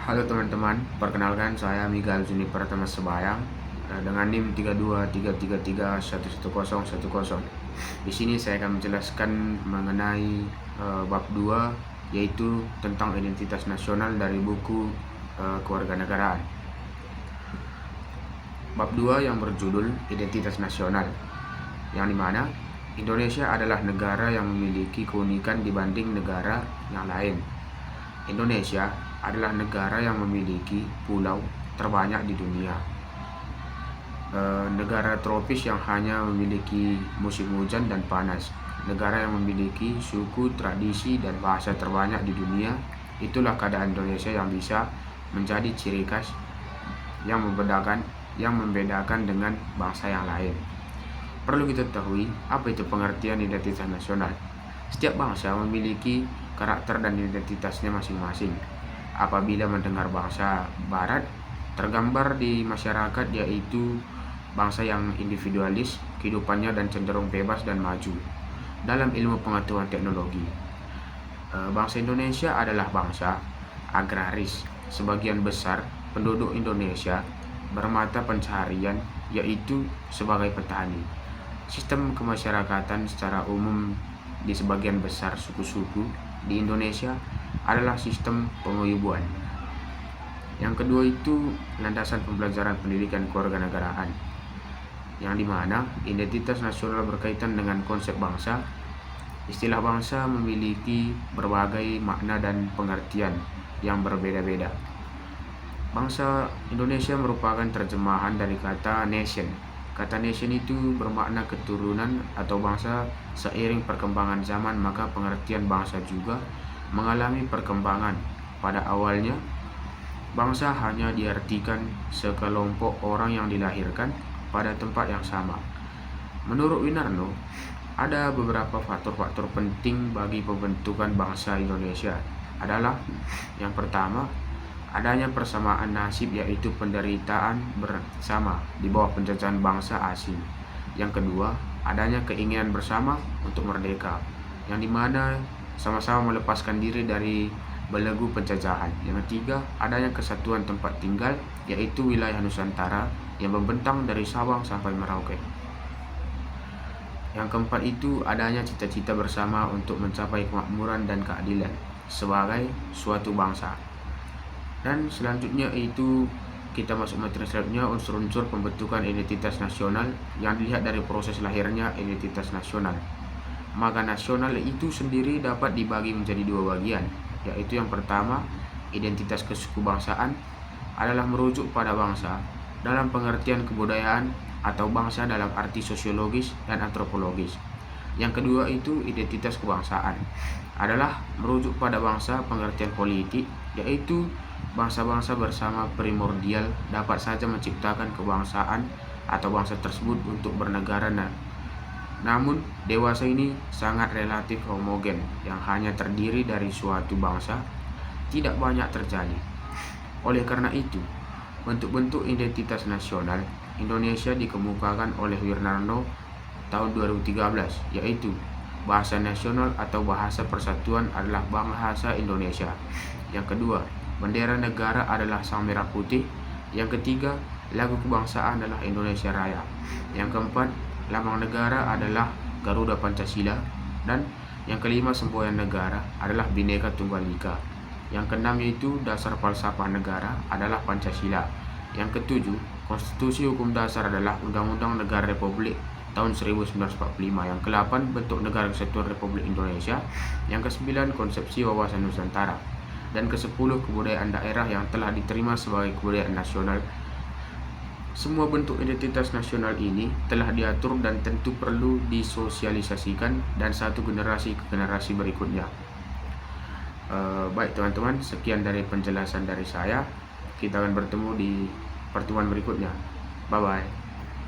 Halo teman-teman, perkenalkan saya Miguel Juni Pratama Sebayang dengan NIM 3233311010. Di sini saya akan menjelaskan mengenai bab 2, yaitu tentang identitas nasional dari buku Kewarganegaraan. Bab 2 yang berjudul Identitas Nasional, yang dimana Indonesia adalah negara yang memiliki keunikan dibanding negara yang lain. Indonesia adalah negara yang memiliki pulau terbanyak di dunia. Negara tropis yang hanya memiliki musim hujan dan panas. Negara yang memiliki suku, tradisi, dan bahasa terbanyak di dunia. Itulah keadaan Indonesia yang bisa menjadi ciri khas yang membedakan dengan bangsa yang lain. Perlu kita ketahui apa itu pengertian identitas nasional. Setiap bangsa memiliki karakter dan identitasnya masing-masing. Apabila mendengar bangsa Barat, tergambar di masyarakat yaitu bangsa yang individualis, kehidupannya dan cenderung bebas dan maju. Dalam ilmu pengetahuan teknologi, bangsa Indonesia adalah bangsa agraris. Sebagian besar penduduk Indonesia bermata pencaharian yaitu sebagai petani. Sistem kemasyarakatan secara umum di sebagian besar suku-suku di Indonesia adalah sistem penguyuban. Yang kedua itu landasan pembelajaran pendidikan kewarganegaraan, yang dimana identitas nasional berkaitan dengan konsep bangsa. Istilah bangsa memiliki berbagai makna dan pengertian yang berbeda-beda. Bangsa Indonesia merupakan terjemahan dari kata nation. Kata nation itu bermakna keturunan atau bangsa. Seiring perkembangan zaman, maka pengertian bangsa juga mengalami perkembangan. Pada awalnya, bangsa hanya diartikan sekelompok orang yang dilahirkan pada tempat yang sama. Menurut Winarno, ada beberapa faktor-faktor penting bagi pembentukan bangsa Indonesia. Adalah yang pertama, adanya persamaan nasib, yaitu penderitaan bersama di bawah penjajahan bangsa asing. Yang kedua, adanya keinginan bersama untuk merdeka, yang dimana sama-sama melepaskan diri dari belenggu penjajahan. Yang ketiga, adanya kesatuan tempat tinggal, yaitu wilayah Nusantara yang membentang dari Sabang sampai Merauke. Yang keempat itu adanya cita-cita bersama untuk mencapai kemakmuran dan keadilan sebagai suatu bangsa. Dan selanjutnya itu kita masuk materi selanjutnya, unsur-unsur pembentukan identitas nasional yang dilihat dari proses lahirnya identitas nasional. Maka nasional itu sendiri dapat dibagi menjadi dua bagian, yaitu yang pertama, identitas kesukubangsaan adalah merujuk pada bangsa dalam pengertian kebudayaan atau bangsa dalam arti sosiologis dan antropologis. Yang kedua itu identitas kebangsaan adalah merujuk pada bangsa pengertian politik, yaitu bangsa-bangsa bersama primordial dapat saja menciptakan kebangsaan atau bangsa tersebut untuk bernegara. Namun dewasa ini sangat relatif homogen yang hanya terdiri dari suatu bangsa, tidak banyak terjadi. Oleh karena itu, bentuk-bentuk identitas nasional Indonesia dikemukakan oleh Winarno tahun 2013, yaitu bahasa nasional atau bahasa persatuan adalah bahasa Indonesia. Yang kedua, bendera negara adalah sang merah putih. Yang ketiga, lagu kebangsaan adalah Indonesia Raya. Yang keempat, lambang negara adalah Garuda Pancasila. Dan yang kelima, semboyan negara adalah Bhinneka Tunggal Ika. Yang keenam yaitu dasar falsafah negara adalah Pancasila. Yang ketujuh, konstitusi hukum dasar adalah Undang-Undang Negara Republik tahun 1945. Yang ke-8, bentuk negara kesatuan Republik Indonesia. Yang ke-9, konsepsi wawasan Nusantara. Dan ke-10, kebudayaan daerah yang telah diterima sebagai kebudayaan nasional. Semua bentuk identitas nasional ini telah diatur dan tentu perlu disosialisasikan dan satu generasi ke generasi berikutnya. Baik teman-teman, sekian dari penjelasan dari saya. Kita akan bertemu di pertemuan berikutnya. Bye-bye.